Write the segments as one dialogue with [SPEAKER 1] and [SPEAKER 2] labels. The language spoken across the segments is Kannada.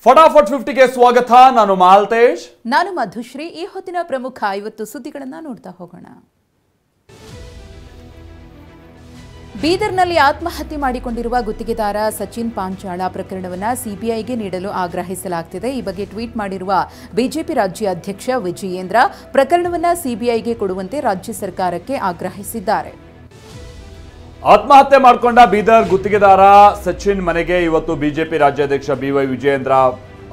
[SPEAKER 1] ಫಟಾಫಟ್ 50ಗೆ ಸ್ವಾಗತ. ನಾನು ಮಾಲ್ತೇಶ್.
[SPEAKER 2] ನಾನು ಮಧುಶ್ರೀ. ಈ ಹೊತ್ತಿನ ಪ್ರಮುಖ 50 ಸುದ್ದಿಗಳನ್ನು ನೋಡ್ತಾ ಹೋಗೋಣ. ಬೀದರ್ನಲ್ಲಿ ಆತ್ಮಹತ್ಯೆ ಮಾಡಿಕೊಂಡಿರುವ ಗುತ್ತಿಗೆದಾರ ಸಚಿನ್ ಪಾಂಚಾಳ ಪ್ರಕರಣವನ್ನು ಸಿಬಿಐಗೆ ನೀಡಲು ಆಗ್ರಹಿಸಲಾಗುತ್ತಿದೆ. ಈ ಬಗ್ಗೆ ಟ್ವೀಟ್ ಮಾಡಿರುವ ಬಿಜೆಪಿ ರಾಜ್ಯ ಅಧ್ಯಕ್ಷ ವಿಜಯೇಂದ್ರ ಪ್ರಕರಣವನ್ನು ಸಿಬಿಐಗೆ ಕೊಡುವಂತೆ ರಾಜ್ಯ ಸರ್ಕಾರಕ್ಕೆ ಆಗ್ರಹಿಸಿದ್ದಾರೆ.
[SPEAKER 1] ಆತ್ಮಹತ್ಯೆ ಮಾಡಿಕೊಂಡ ಬೀದರ್ ಗುತ್ತಿಗೆದಾರ ಸಚಿನ್ ಮನೆಗೆ ಇವತ್ತು ಬಿಜೆಪಿ ರಾಜ್ಯಾಧ್ಯಕ್ಷ ಬಿವೈ ವಿಜಯೇಂದ್ರ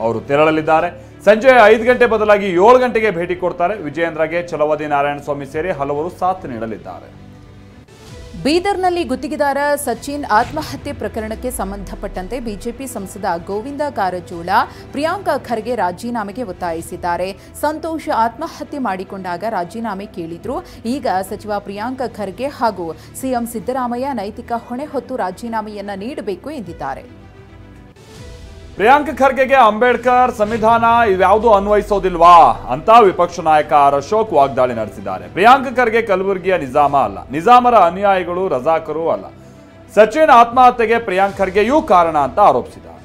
[SPEAKER 1] ಅವರು ತೆರಳಲಿದ್ದಾರೆ. ಸಂಜೆ 5 ಗಂಟೆ ಬದಲಾಗಿ 7 ಗಂಟೆಗೆ ಭೇಟಿ ಕೊಡ್ತಾರೆ. ವಿಜಯೇಂದ್ರಗೆ ಛಲವಾದಿ ನಾರಾಯಣಸ್ವಾಮಿ ಸೇರಿ ಹಲವರು ಸಾಥ್ ನೀಡಲಿದ್ದಾರೆ.
[SPEAKER 2] ಬೀದರ್ನಲ್ಲಿ ಗುತ್ತಿಗೆದಾರ ಸಚಿನ್ ಆತ್ಮಹತ್ಯೆ ಪ್ರಕರಣಕ್ಕೆ ಸಂಬಂಧಪಟ್ಟಂತೆ ಬಿಜೆಪಿ ಸಂಸದ ಗೋವಿಂದ ಕಾರಜೋಳ ಪ್ರಿಯಾಂಕಾ ಖರ್ಗೆ ರಾಜೀನಾಮೆಗೆ ಒತ್ತಾಯಿಸಿದ್ದಾರೆ. ಸಂತೋಷ್ ಆತ್ಮಹತ್ಯೆ ಮಾಡಿಕೊಂಡಾಗ ರಾಜೀನಾಮೆ ಕೇಳಿದ್ರು. ಈಗ ಸಚಿವ ಪ್ರಿಯಾಂಕಾ ಖರ್ಗೆ ಹಾಗೂ ಸಿಎಂ ಸಿದ್ದರಾಮಯ್ಯ ನೈತಿಕ ಹೊಣೆ ಹೊತ್ತು ರಾಜೀನಾಮೆಯನ್ನ ನೀಡಬೇಕು ಎಂದಿದ್ದಾರೆ.
[SPEAKER 1] ಪ್ರಿಯಾಂಕ ಖರ್ಗೆಗೆ ಅಂಬೇಡ್ಕರ್ ಸಂವಿಧಾನ ಇವ್ಯಾವುದೂ ಅನ್ವಯಿಸೋದಿಲ್ವಾ ಅಂತ ವಿಪಕ್ಷ ನಾಯಕ ಆರ್ ಅಶೋಕ್ ವಾಗ್ದಾಳಿ ನಡೆಸಿದ್ದಾರೆ. ಪ್ರಿಯಾಂಕ ಖರ್ಗೆ ಕಲಬುರಗಿಯ ನಿಜಾಮ ಅಲ್ಲ, ನಿಜಾಮರ ಅನುಯಾಯಿಗಳು ರಜಾಕರು ಅಲ್ಲ. ಸಚಿನ್ ಆತ್ಮಹತ್ಯೆಗೆ ಪ್ರಿಯಾಂಕ ಖರ್ಗೆಯೂ ಕಾರಣ ಅಂತ ಆರೋಪಿಸಿದ್ದಾರೆ.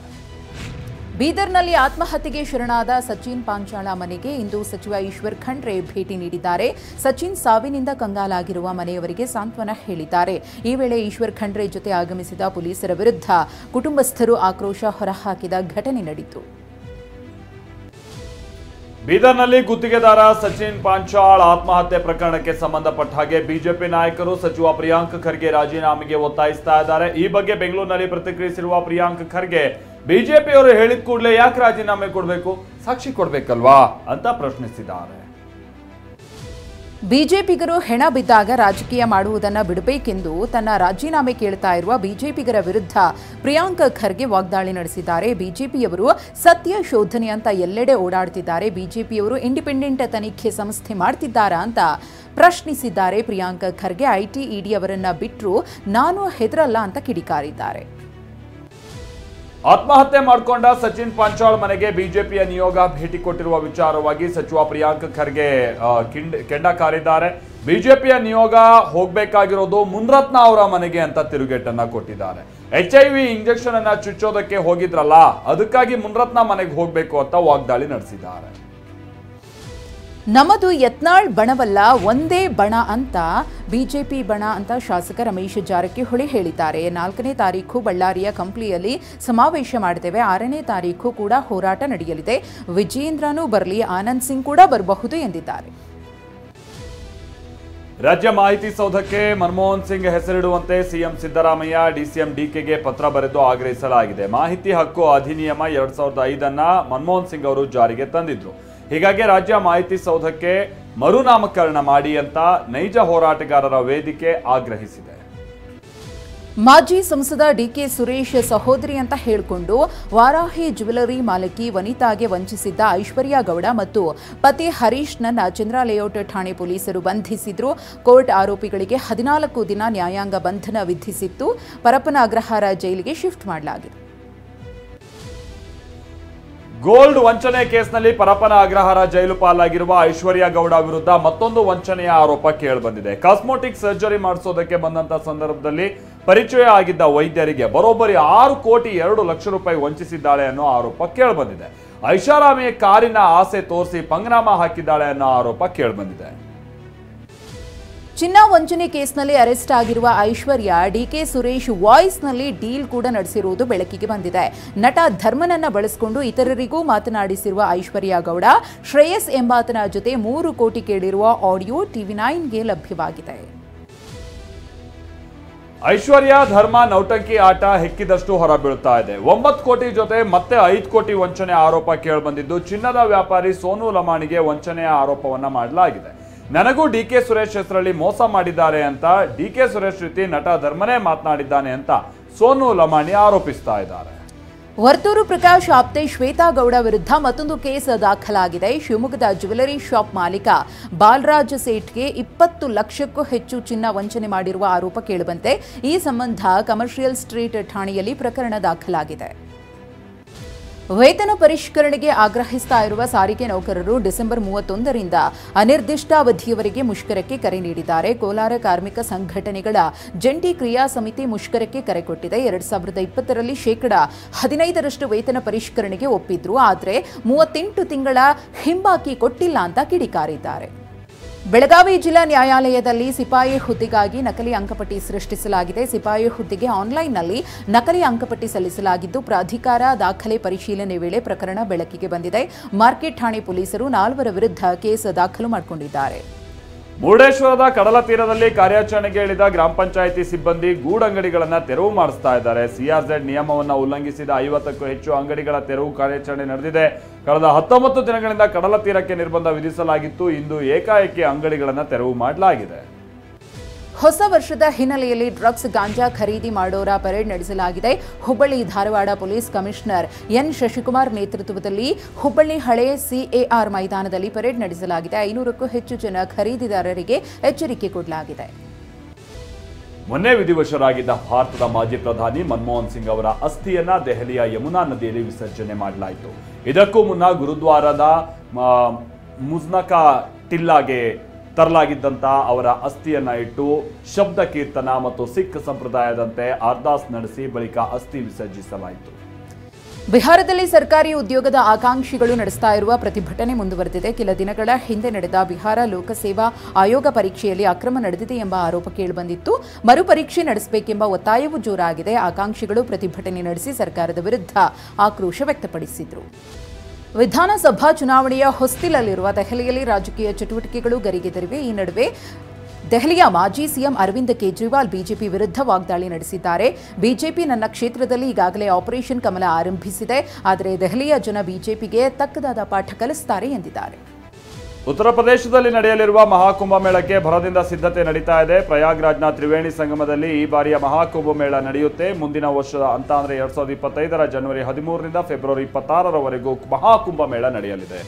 [SPEAKER 2] ಬೀದರ್ನಲ್ಲಿ ಆತ್ಮಹತ್ಯೆಗೆ ಶರಣಾದ ಸಚಿನ್ ಪಾಂಚಾಳ ಮನೆಗೆ ಇಂದು ಸಚಿವ ಈಶ್ವರ್ ಖಂಡ್ರೆ ಭೇಟಿ ನೀಡಿದ್ದಾರೆ. ಸಚಿನ್ ಸಾವಿನಿಂದ ಕಂಗಾಲಾಗಿರುವ ಮನೆಯವರಿಗೆ ಸಾಂತ್ವನ ಹೇಳಿದ್ದಾರೆ. ಈ ವೇಳೆ ಈಶ್ವರ್ ಖಂಡ್ರೆ ಜೊತೆ ಆಗಮಿಸಿದ ಪೊಲೀಸರ ವಿರುದ್ಧ ಕುಟುಂಬಸ್ಥರು ಆಕ್ರೋಶ ಹೊರಹಾಕಿದ ಘಟನೆ ನಡೆಯಿತು.
[SPEAKER 1] ಬೀದರ್ನಲ್ಲಿ ಗುತ್ತಿಗೆದಾರ ಸಚಿನ್ ಪಾಂಚಾಳ್ ಆತ್ಮಹತ್ಯೆ ಪ್ರಕರಣಕ್ಕೆ ಸಂಬಂಧಪಟ್ಟ ಹಾಗೆ ಬಿಜೆಪಿ ನಾಯಕರು ಸಚಿವ ಪ್ರಿಯಾಂಕ ಖರ್ಗೆ ರಾಜೀನಾಮೆಗೆ ಒತ್ತಾಯಿಸ್ತಾ ಇದ್ದಾರೆ. ಈ ಬಗ್ಗೆ ಬೆಂಗಳೂರಿನಲ್ಲಿ ಪ್ರತಿಕ್ರಿಯಿಸಿರುವ ಪ್ರಿಯಾಂಕ ಖರ್ಗೆ ಬಿಜೆಪಿಯವರು ಹೇಳಿದ ಕೂಡಲೇ ಯಾಕೆ ರಾಜೀನಾಮೆ ಕೊಡಬೇಕು, ಸಾಕ್ಷಿ ಕೊಡಬೇಕಲ್ವಾ ಅಂತ ಪ್ರಶ್ನಿಸಿದ್ದಾರೆ.
[SPEAKER 2] ಬಿಜೆಪಿಗರು ಹೆಣ ಬಿದ್ದಾಗ ರಾಜಕೀಯ ಮಾಡುವುದನ್ನು ಬಿಡಬೇಕೆಂದು ತನ್ನ ರಾಜೀನಾಮೆ ಕೇಳ್ತಾ ಇರುವ ಬಿಜೆಪಿಗರ ವಿರುದ್ಧ ಪ್ರಿಯಾಂಕ ಖರ್ಗೆ ವಾಗ್ದಾಳಿ ನಡೆಸಿದ್ದಾರೆ. ಬಿಜೆಪಿಯವರು ಸತ್ಯ ಶೋಧನೆ ಅಂತ ಎಲ್ಲೆಡೆ ಓಡಾಡ್ತಿದ್ದಾರೆ. ಬಿಜೆಪಿಯವರು ಇಂಡಿಪೆಂಡೆಂಟ್ ತನಿಖೆ ಸಂಸ್ಥೆ ಮಾಡ್ತಿದ್ದಾರಾ ಅಂತ ಪ್ರಶ್ನಿಸಿದ್ದಾರೆ. ಪ್ರಿಯಾಂಕ ಖರ್ಗೆ ಐಟಿ ಇಡಿ ಅವರನ್ನ ಬಿಟ್ಟರು ನಾನು ಹೆದರಲ್ಲ ಅಂತ ಕಿಡಿಕಾರಿದ್ದಾರೆ.
[SPEAKER 1] ಆತ್ಮಹತ್ಯೆ ಮಾಡಿಕೊಂಡ ಸಚಿನ್ ಪಾಂಚಾಳ್ ಮನೆಗೆ ಬಿಜೆಪಿಯ ನಿಯೋಗ ಭೇಟಿ ಕೊಟ್ಟಿರುವ ವಿಚಾರವಾಗಿ ಸಚಿವ ಪ್ರಿಯಾಂಕ ಖರ್ಗೆ ಕೆಂಡ ಕಾರಿದ್ದಾರೆ. ಬಿಜೆಪಿಯ ನಿಯೋಗ ಹೋಗಬೇಕಾಗಿರೋದು ಮುನ್ರತ್ನ ಅವರ ಮನೆಗೆ ಅಂತ ತಿರುಗೇಟನ್ನ ಕೊಟ್ಟಿದ್ದಾರೆ. HIV ಇಂಜೆಕ್ಷನ್ ಅನ್ನ ಚುಚ್ಚೋದಕ್ಕೆ ಹೋಗಿದ್ರಲ್ಲ, ಅದಕ್ಕಾಗಿ ಮುನ್ರತ್ನ ಮನೆಗೆ ಹೋಗಬೇಕು ಅಂತ ವಾಗ್ದಾಳಿ ನಡೆಸಿದ್ದಾರೆ.
[SPEAKER 2] ನಮ್ಮದು ಯತ್ನಾಳ್ ಬಣವಲ್ಲ, ಒಂದೇ ಬಣ ಅಂತ ಬಿಜೆಪಿ ಬಣ ಅಂತ ಶಾಸಕ ರಮೇಶ್ ಜಾರಕಿಹೊಳಿ ಹೇಳಿದ್ದಾರೆ. 4ನೇ ತಾರೀಕು ಬಳ್ಳಾರಿಯ ಕಂಪ್ಲಿಯಲ್ಲಿ ಸಮಾವೇಶ ಮಾಡಿದ್ದೇವೆ. 6ನೇ ತಾರೀಕು ಕೂಡ ಹೋರಾಟ ನಡೆಯಲಿದೆ. ವಿಜಯೇಂದ್ರನೂ ಬರಲಿ, ಆನಂದ್ ಸಿಂಗ್ ಕೂಡ ಬರಬಹುದು ಎಂದಿದ್ದಾರೆ.
[SPEAKER 1] ರಾಜ್ಯ ಮಾಹಿತಿ ಸೌಧಕ್ಕೆ ಮನಮೋಹನ್ ಸಿಂಗ್ ಹೆಸರಿಡುವಂತೆ ಸಿಎಂ ಸಿದ್ದರಾಮಯ್ಯ ಡಿಸಿಎಂ ಡಿಕೆಗೆ ಪತ್ರ ಬರೆದು ಆಗ್ರಹಿಸಲಾಗಿದೆ. ಮಾಹಿತಿ ಹಕ್ಕು ಅಧಿನಿಯಮ 2005 ಮನಮೋಹನ್ ಸಿಂಗ್ ಅವರು ಜಾರಿಗೆ ತಂದಿದ್ರು. ಹೀಗಾಗಿ ರಾಜ್ಯ ಮಾಹಿತಿ ಸೌಧಕ್ಕೆ ಮರುನಾಮಕರಣ ಮಾಡಿ ಅಂತ ನೈಜ ಹೋರಾಟಗಾರರ ವೇದಿಕೆ ಆಗ್ರಹಿಸಿದೆ.
[SPEAKER 2] ಮಾಜಿ ಸಂಸದ ಡಿಕೆ ಸುರೇಶ್ ಸಹೋದರಿ ಅಂತ ಹೇಳಿಕೊಂಡು ವಾರಾಹಿ ಜ್ಯುವೆಲರಿ ಮಾಲಕಿ ವನಿತಾಗೆ ವಂಚಿಸಿದ್ದ ಐಶ್ವರ್ಯ ಗೌಡ ಮತ್ತು ಪತಿ ಹರೀಶ್ನನ್ನ ಚಂದ್ರ ಲೇಔಟ್ ಠಾಣೆ ಪೊಲೀಸರು ಬಂಧಿಸಿದ್ರು. ಕೋರ್ಟ್ ಆರೋಪಿಗಳಿಗೆ 14 ದಿನ ನ್ಯಾಯಾಂಗ ಬಂಧನ ವಿಧಿಸಿತ್ತು. ಪರಪ್ಪನ ಅಗ್ರಹಾರ ಜೈಲಿಗೆ ಶಿಫ್ಟ್ ಮಾಡಲಾಗಿದೆ.
[SPEAKER 1] ಗೋಲ್ಡ್ ವಂಚನೆ ಕೇಸ್ನಲ್ಲಿ ಪರಪ್ಪನ ಅಗ್ರಹಾರ ಜೈಲು ಪಾಲಾಗಿರುವ ಐಶ್ವರ್ಯ ಗೌಡ ವಿರುದ್ಧ ಮತ್ತೊಂದು ವಂಚನೆಯ ಆರೋಪ ಕೇಳಿಬಂದಿದೆ. ಕಾಸ್ಮೆಟಿಕ್ ಸರ್ಜರಿ ಮಾಡಿಸೋದಕ್ಕೆ ಬಂದಂತ ಸಂದರ್ಭದಲ್ಲಿ ಪರಿಚಯ ಆಗಿದ್ದ ವೈದ್ಯರಿಗೆ ಬರೋಬ್ಬರಿ 6 ಕೋಟಿ 2 ಲಕ್ಷ ರೂಪಾಯಿ ವಂಚಿಸಿದ್ದಾಳೆ ಅನ್ನೋ ಆರೋಪ ಕೇಳಿಬಂದಿದೆ. ಐಷಾರಾಮಿ ಕಾರಿನ ಆಸೆ ತೋರಿಸಿ ಪಂಗನಾಮ ಹಾಕಿದ್ದಾಳೆ ಅನ್ನೋ ಆರೋಪ ಕೇಳಿಬಂದಿದೆ.
[SPEAKER 2] ಚಿನ್ನ ವಂಚನೆ ಕೇಸ್ನಲ್ಲಿ ಅರೆಸ್ಟ್ ಆಗಿರುವ ಐಶ್ವರ್ಯ ಡಿಕೆ ಸುರೇಶ್ ವಾಯ್ಸ್ನಲ್ಲಿ ಡೀಲ್ ಕೂಡ ನಡೆಸಿರುವುದು ಬೆಳಕಿಗೆ ಬಂದಿದೆ. ನಟ ಧರ್ಮನನ್ನ ಬಳಸಿಕೊಂಡು ಇತರರಿಗೂ ಮಾತನಾಡಿಸಿರುವ ಐಶ್ವರ್ಯ ಗೌಡ ಶ್ರೇಯಸ್ ಎಂಬಾತನ ಜೊತೆ 3 ಕೋಟಿ ಕೇಳಿರುವ ಆಡಿಯೋ TV9ಗೆ ಲಭ್ಯವಾಗಿದೆ.
[SPEAKER 1] ಐಶ್ವರ್ಯ ಧರ್ಮ ನೌಟಂಕಿ ಆಟ ಹೆಕ್ಕಿದಷ್ಟು ಹೊರಬೀಳ್ತಾ ಇದೆ. 9 ಕೋಟಿ ಜೊತೆ ಮತ್ತೆ 5 ಕೋಟಿ ವಂಚನೆ ಆರೋಪ ಕೇಳಿಬಂದಿದ್ದು, ಚಿನ್ನದ ವ್ಯಾಪಾರಿ ಸೋನು ಲಮಾಣಿಗೆ ವಂಚನೆಯ ಆರೋಪವನ್ನ ಮಾಡಲಾಗಿದೆ. ನನಗೂ ಡಿಕೆ ಸುರೇಶ್ ಹೆಸರಲ್ಲಿ ಮೋಸ ಮಾಡಿದ್ದಾರೆ ಅಂತ ಡಿಕೆ ಸುರೇಶ್ ರೀತಿ ನಟ ಧರ್ಮನೇ ಮಾತನಾಡಿದ್ದಾನೆ ಅಂತ ಸೋನು ಲಮಾಣಿ ಆರೋಪಿಸ್ತಾ ಇದ್ದಾರೆ.
[SPEAKER 2] ವರ್ತೂರು ಪ್ರಕಾಶ್ ಆಪ್ತೆ ಶ್ವೇತಾ ಗೌಡ ವಿರುದ್ಧ ಮತ್ತೊಂದು ಕೇಸ್ ದಾಖಲಾಗಿದೆ. ಶಿವಮೊಗ್ಗದ ಜ್ಯುವೆಲರಿ ಶಾಪ್ ಮಾಲೀಕ ಬಾಲರಾಜ್ ಸೇಠ್ಗೆ 20 ಲಕ್ಷಕ್ಕೂ ಹೆಚ್ಚು ಚಿನ್ನ ವಂಚನೆ ಮಾಡಿರುವ ಆರೋಪ ಕೇಳಿಬಂತೆ. ಈ ಸಂಬಂಧ ಕಮರ್ಷಿಯಲ್ ಸ್ಟ್ರೀಟ್ ಠಾಣೆಯಲ್ಲಿ ಪ್ರಕರಣ ದಾಖಲಾಗಿದೆ. ವೇತನ ಪರಿಷ್ಕರಣೆಗೆ ಆಗ್ರಹಿಸ್ತಾ ಇರುವ ಸಾರಿಗೆ ನೌಕರರು ಡಿಸೆಂಬರ್ 31ರಿಂದ ಅನಿರ್ದಿಷ್ಟಾವಧಿಯವರೆಗೆ ಮುಷ್ಕರಕ್ಕೆ ಕರೆ ನೀಡಿದ್ದಾರೆ. ಕೋಲಾರ ಕಾರ್ಮಿಕ ಸಂಘಟನೆಗಳ ಜಂಟಿ ಕ್ರಿಯಾ ಸಮಿತಿ ಮುಷ್ಕರಕ್ಕೆ ಕರೆ ಕೊಟ್ಟಿದೆ. 2020ರಲ್ಲಿ 15% ವೇತನ ಪರಿಷ್ಕರಣೆಗೆ ಒಪ್ಪಿದ್ರು. ಆದರೆ 38 ತಿಂಗಳ ಹಿಂಬಾಕಿ ಕೊಟ್ಟಿಲ್ಲ ಅಂತ ಕಿಡಿಕಾರಿದ್ದಾರೆ. ಬೆಳಗಾವಿ ಜಿಲ್ಲಾ ನ್ಯಾಯಾಲಯದಲ್ಲಿ ಸಿಪಾಯಿ ಹುದ್ದೆಗಾಗಿ ನಕಲಿ ಅಂಕಪಟ್ಟಿ ಸೃಷ್ಟಿಸಲಾಗಿದೆ. ಸಿಪಾಯಿ ಹುದ್ದೆಗೆ ಆನ್ಲೈನ್ನಲ್ಲಿ ನಕಲಿ ಅಂಕಪಟ್ಟಿ ಸಲ್ಲಿಸಲಾಗಿದ್ದು, ಪ್ರಾಧಿಕಾರ ದಾಖಲೆ ಪರಿಶೀಲನೆ ವೇಳೆ ಪ್ರಕರಣ ಬೆಳಕಿಗೆ ಬಂದಿದೆ. ಮಾರ್ಕೆಟ್ ಠಾಣೆ ಪೊಲೀಸರು 4 ವಿರುದ್ಧ ಕೇಸ್ ದಾಖಲು ಮಾಡಿಕೊಂಡಿದ್ದಾರೆ.
[SPEAKER 1] ಮುರುಡೇಶ್ವರದ ಕಡಲ ತೀರದಲ್ಲಿ ಕಾರ್ಯಾಚರಣೆಗೆ ಇಳಿದ ಗ್ರಾಮ ಪಂಚಾಯಿತಿ ಸಿಬ್ಬಂದಿ ಗೂಡಂಗಡಿಗಳನ್ನು ತೆರವು ಮಾಡಿಸ್ತಾ ಇದ್ದಾರೆ. ಸಿಆರ್ಜೆಡ್ ನಿಯಮವನ್ನು ಉಲ್ಲಂಘಿಸಿದ 50ಕ್ಕೂ ಹೆಚ್ಚು ಅಂಗಡಿಗಳ ತೆರವು ಕಾರ್ಯಾಚರಣೆ ನಡೆದಿದೆ. ಕಳೆದ 19 ದಿನಗಳಿಂದ ಕಡಲ ತೀರಕ್ಕೆ ನಿರ್ಬಂಧ ವಿಧಿಸಲಾಗಿತ್ತು. ಇಂದು ಏಕಾಏಕಿ ಅಂಗಡಿಗಳನ್ನು ತೆರವು ಮಾಡಲಾಗಿದೆ.
[SPEAKER 2] ಹೊಸ ವರ್ಷದ ಹಿನ್ನೆಲೆಯಲ್ಲಿ ಡ್ರಗ್ಸ್ ಗಾಂಜಾ ಖರೀದಿ ಮಾಡೋರ ಪರೇಡ್ ನಡೆಸಲಾಗಿದೆ. Hubballi Dharwad police commissioner N Shashikumar ನೇತೃತ್ವದಲ್ಲಿ ಹುಬ್ಬಳ್ಳಿ ಹಳೆ ಸಿಎಆರ್ ಮೈದಾನದಲ್ಲಿ ಪರೇಡ್ ನಡೆಸಲಾಗಿದೆ. 500ಕ್ಕೂ ಹೆಚ್ಚು ಜನ ಖರೀದಿದಾರರಿಗೆ ಎಚ್ಚರಿಕೆ ಕೊಡಲಾಗಿದೆ.
[SPEAKER 1] ಮೊನ್ನೆ ವಿಧಿವಶರಾಗಿದ್ದ ಭಾರತದ ಮಾಜಿ ಪ್ರಧಾನಿ ಮನಮೋಹನ್ ಸಿಂಗ್ ಅವರ ಅಸ್ಥಿಯನ್ನ ದೆಹಲಿಯ ಯಮುನಾ ನದಿಯಲ್ಲಿ ವಿಸರ್ಜನೆ ಮಾಡಲಾಯಿತು. ಇದಕ್ಕೂ ಮುನ್ನ ಗುರುದ್ವಾರದ ಮುಜ್ನಕಾ ಟಿಲ್ಲಾಗೆ ತರಲಾಗಿದ್ದಂಥ ಅವರ ಅಸ್ಥಿಯನ್ನ ಇಟ್ಟು ಶಬ್ದ ಕೀರ್ತನ ಮತ್ತು ಸಿಖ್ ಸಂಪ್ರದಾಯದಂತೆ ಅರ್ದಾಸ್ ನಡೆಸಿ ಬಳಿಕ ಅಸ್ಥಿ ವಿಸರ್ಜಿಸಲಾಯಿತು.
[SPEAKER 2] ಬಿಹಾರದಲ್ಲಿ ಸರ್ಕಾರಿ ಉದ್ಯೋಗದ ಆಕಾಂಕ್ಷಿಗಳು ನಡೆಸ್ತಾ ಇರುವ ಪ್ರತಿಭಟನೆ ಮುಂದುವರೆದಿದೆ. ಕೆಲ ದಿನಗಳ ಹಿಂದೆ ನಡೆದ ಬಿಹಾರ ಲೋಕಸೇವಾ ಆಯೋಗ ಪರೀಕ್ಷೆಯಲ್ಲಿ ಅಕ್ರಮ ನಡೆದಿದೆ ಎಂಬ ಆರೋಪ ಕೇಳಿಬಂದಿತ್ತು. ಮರುಪರೀಕ್ಷೆ ನಡೆಸಬೇಕೆಂಬ ಒತ್ತಾಯವೂ ಜೋರಾಗಿದೆ. ಆಕಾಂಕ್ಷಿಗಳು ಪ್ರತಿಭಟನೆ ನಡೆಸಿ ಸರ್ಕಾರದ ವಿರುದ್ಧ ಆಕ್ರೋಶ ವ್ಯಕ್ತಪಡಿಸಿದರು. ವಿಧಾನಸಭಾ ಚುನಾವಣೆಯ ಹೊಸ್ತಿಲಲ್ಲಿರುವ ದೆಹಲಿಯಲ್ಲಿ ರಾಜಕೀಯ ಚಟುವಟಿಕೆಗಳು ಗರಿಗೆದರಿವೆ. ಈ ನಡುವೆ ದೆಹಲಿಯ ಮಾಜಿ ಸಿಎಂ ಅರವಿಂದ್ ಕೇಜ್ರಿವಾಲ್ ಬಿಜೆಪಿ ವಿರುದ್ಧ ವಾಗ್ದಾಳಿ ನಡೆಸಿದ್ದಾರೆ. ಬಿಜೆಪಿ ನನ್ನ ಕ್ಷೇತ್ರದಲ್ಲಿ ಈಗಾಗಲೇ ಆಪರೇಷನ್ ಕಮಲ ಆರಂಭಿಸಿದೆ, ಆದರೆ ದೆಹಲಿಯ ಜನ ಬಿಜೆಪಿಗೆ ತಕ್ಕದಾದ ಪಾಠ ಕಲಿಸುತ್ತಾರೆ ಎಂದಿದ್ದಾರೆ.
[SPEAKER 1] ಉತ್ತರ ಪ್ರದೇಶದಲ್ಲಿ ನಡೆಯಲಿರುವ ಮಹಾಕುಂಭಮೇಳಕ್ಕೆ ಭರದಿಂದ ಸಿದ್ಧತೆ ನಡೀತಾ ಇದೆ. ಪ್ರಯಾಗ್ರಾಜ್ನ ತ್ರಿವೇಣಿ ಸಂಗಮದಲ್ಲಿ ಈ ಬಾರಿಯ ಮಹಾಕುಂಭಮೇಳ ನಡೆಯುತ್ತೆ. ಮುಂದಿನ ವರ್ಷದ ಅಂತ ಅಂದರೆ 2025ರ ಜನವರಿ 13ರಿಂದ ಫೆಬ್ರವರಿ 26ರವರೆಗೂ ಮಹಾಕುಂಭಮೇಳ ನಡೆಯಲಿದೆ.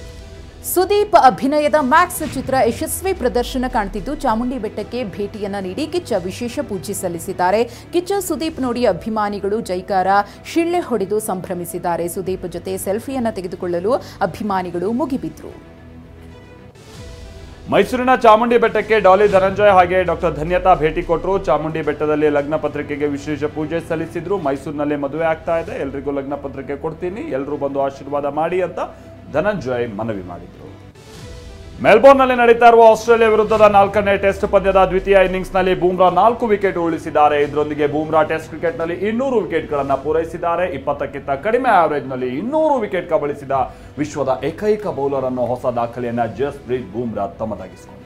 [SPEAKER 2] ಸುದೀಪ್ ಅಭಿನಯದ ಮ್ಯಾಕ್ಸ್ ಚಿತ್ರ ಯಶಸ್ವಿ ಪ್ರದರ್ಶನ ಕಾಣ್ತಿದ್ದು, ಚಾಮುಂಡಿ ಬೆಟ್ಟಕ್ಕೆ ಭೇಟಿಯನ್ನ ನೀಡಿ ಕಿಚ್ಚ ವಿಶೇಷ ಪೂಜೆ ಸಲ್ಲಿಸಿದ್ದಾರೆ. ಕಿಚ್ಚ ಸುದೀಪ್ ನೋಡಿ ಅಭಿಮಾನಿಗಳು ಜೈಕಾರ ಶಿಳ್ಳೆ ಹೊಡೆದು ಸಂಭ್ರಮಿಸಿದ್ದಾರೆ. ಸುದೀಪ್ ಜೊತೆ ಸೆಲ್ಫಿಯನ್ನ ತೆಗೆದುಕೊಳ್ಳಲು ಅಭಿಮಾನಿಗಳು ಮುಗಿಬಿದ್ರು.
[SPEAKER 1] ಮೈಸೂರಿನ ಚಾಮುಂಡಿ ಬೆಟ್ಟಕ್ಕೆ ಡಾಲಿ ಧನಂಜಯ ಹಾಗೆ ಡಾಕ್ಟರ್ ಧನ್ಯತಾ ಭೇಟಿ ಕೊಟ್ಟರು. ಚಾಮುಂಡಿ ಬೆಟ್ಟದಲ್ಲಿ ಲಗ್ನ ಪತ್ರಿಕೆಗೆ ವಿಶೇಷ ಪೂಜೆ ಸಲ್ಲಿಸಿದ್ರು. ಮೈಸೂರಿನಲ್ಲಿ ಮದುವೆ ಆಗ್ತಾ ಇದೆ, ಎಲ್ರಿಗೂ ಲಗ್ನ ಪತ್ರಿಕೆ ಕೊಡ್ತೀನಿ, ಎಲ್ಲರೂ ಬಂದು ಆಶೀರ್ವಾದ ಮಾಡಿ ಅಂತ ಧನಂಜಯ್ ಮನವಿ ಮಾಡಿದ್ರು. ಮೆಲ್ಬೋರ್ನ್ನಲ್ಲಿ ನಡೀತಾ ಇರುವ ಆಸ್ಟ್ರೇಲಿಯಾ ವಿರುದ್ಧದ 4ನೇ ಟೆಸ್ಟ್ ಪಂದ್ಯದ ದ್ವಿತೀಯ ಇನ್ನಿಂಗ್ಸ್ನಲ್ಲಿ ಬೂಮ್ರಾ 4 ವಿಕೆಟ್ ಉರುಳಿಸಿದ್ದಾರೆ. ಇದರೊಂದಿಗೆ ಬೂಮ್ರಾ ಟೆಸ್ಟ್ ಕ್ರಿಕೆಟ್ನಲ್ಲಿ 200 ವಿಕೆಟ್ಗಳನ್ನು ಪೂರೈಸಿದ್ದಾರೆ. 20ಕ್ಕಿಂತ ಕಡಿಮೆ ಆವರೇಜ್ನಲ್ಲಿ 200 ವಿಕೆಟ್ ಕಬಳಿಸಿದ ವಿಶ್ವದ ಏಕೈಕ ಬೌಲರ್ ಅನ್ನೋ ಹೊಸ ದಾಖಲೆಯನ್ನ ಜಸ್ಪ್ರೀತ್ ಬೂಮ್ರಾ ತಮ್ಮದಾಗಿಸಿಕೊಂಡರು.